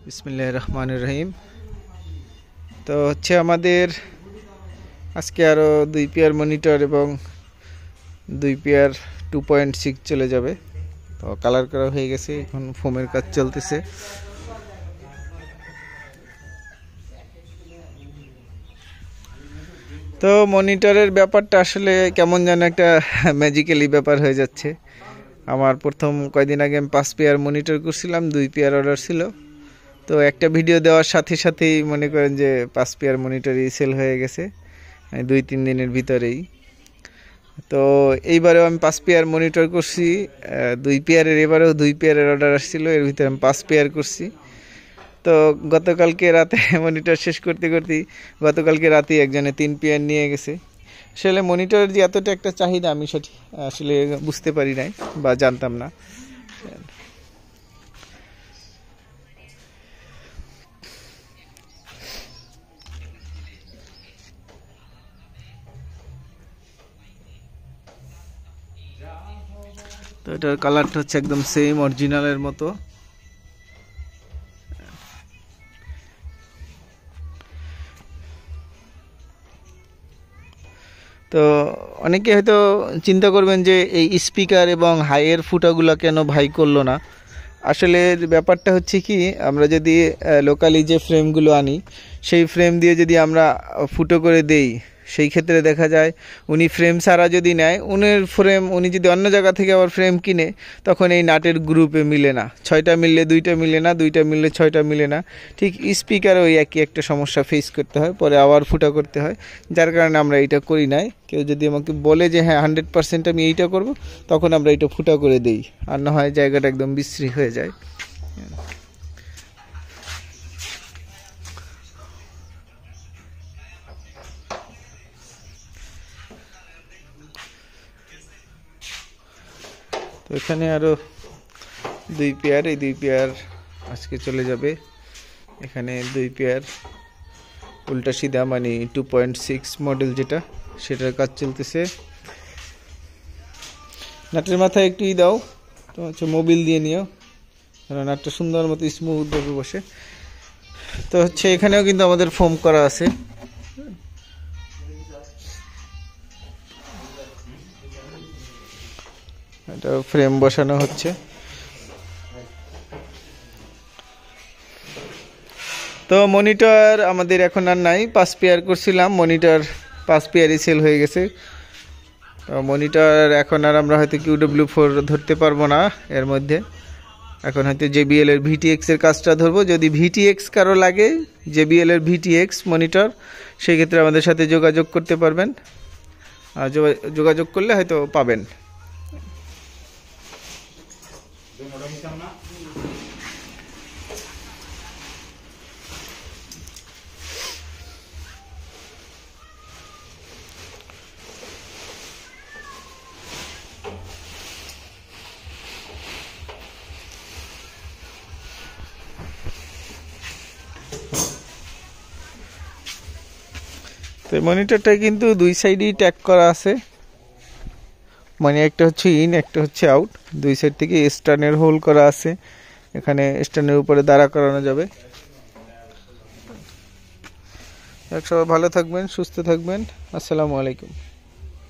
বিসমিল্লাহির রহমানির রহিম। তো হচ্ছে আমাদের আজকে আরও 2 পেয়ার মনিটর এবং 2 পেয়ার 2.6 চলে যাবে। তো কালার করা হয়ে গেছে, এখন ফোমের কাজ চলতেছে। তো মনিটরের ব্যাপারটা আসলে কেমন যেন একটা ম্যাজিক্যালি ব্যাপার হয়ে যাচ্ছে। আমার প্রথম কয়দিন আগে আমি 5 পেয়ার মনিটর করছিলাম, 2 পেয়ার অর্ডার ছিল। তো একটা ভিডিও দেওয়ার সাথে সাথেই মনে করেন যে 5 পেয়ার মনিটরই সেল হয়ে গেছে 2-3 দিনের ভিতরেই। তো এইবারেও আমি 5 পেয়ার মনিটর করছি, 2 পেয়ারের, এবারেও 2 পেয়ারের অর্ডার আসছিল, এর ভিতরে আমি 5 পেয়ার করছি। তো গতকালকে রাতে মনিটর শেষ করতে করতেই গতকালকে রাতেই একজনে 3 পেয়ার নিয়ে গেছে। আসলে মনিটরের যে এতটা একটা চাহিদা আমি সেটি আসলে বুঝতে পারি নাই বা জানতাম না। তো এটার কালারটা হচ্ছে একদম সেম অরিজিনালের মতো। তো অনেকে হয়তো চিন্তা করবেন যে এই স্পিকার এবং হাইয়ের ফুটাগুলো কেন ভাই করলো না। আসলে ব্যাপারটা হচ্ছে কি, আমরা যদি লোকালি যে ফ্রেমগুলো আনি সেই ফ্রেম দিয়ে যদি আমরা ফুটো করে দেই, সেই ক্ষেত্রে দেখা যায় উনি ফ্রেম ছাড়া যদি নেয়, উনি যদি অন্য জায়গা থেকে আবার ফ্রেম কিনে, তখন এই নাটের গ্রুপে মিলে না, 6টা মিললে 2টা মিলে না, 2টা মিললে 6টা মিলে না। ঠিক স্পিকারে ওই একই একটা সমস্যা ফেস করতে হয়, পরে আবার ফুটা করতে হয়, যার কারণে আমরা এইটা করি নাই। কেউ যদি আমাকে বলে যে হ্যাঁ 100% আমি এইটা করব, তখন আমরা এইটা ফুটা করে দিই, আর না হয় জায়গাটা একদম বিশ্রী হয়ে যায়। তো এখানে আরও 2 পেয়ার, এই 2 পেয়ার আজকে চলে যাবে। এখানে 2 পেয়ার উল্টা সিধা, মানে 2.6 মডেল যেটা, সেটার কাজ চলতেছে। নাটের মাথায় একটু দাও, তো হচ্ছে মোবিল দিয়ে নিও, কারণ নাটটা সুন্দর মতো স্মুথভাবে বসে। তো হচ্ছে এখানেও কিন্তু আমাদের ফোম করা আছে। এটা ফ্রেম বসানো হচ্ছে। তো মনিটর আমাদের এখন আর নাই, 5 পেয়ার করছিলাম, মনিটর 5 পেয়ারই সেল হয়ে গেছে। তো মনিটর এখন আর আমরা হয়তো QW4 ধরতে পারবো না এর মধ্যে, এখন হয়তো JBL এর VTX এর কাজটা ধরবো। যদি VTX কারো লাগে, JBL এর VTX মনিটর, সেই ক্ষেত্রে আমাদের সাথে যোগাযোগ করতে পারবেন, আর যোগাযোগ করলে হয়তো পাবেন। তো মনিটরটা কিন্তু 2 সাইডেই ট্যাগ করা আছে, মানে একটা হচ্ছে ইন, একটা হচ্ছে আউট। 2 সাইড থেকে স্ট্যান্ডের হোল করা আছে, এখানে স্ট্যান্ডের উপরে দাঁড়া করানো যাবে। সবাই ভালো থাকবেন, সুস্থ থাকবেন। আসসালামু আলাইকুম।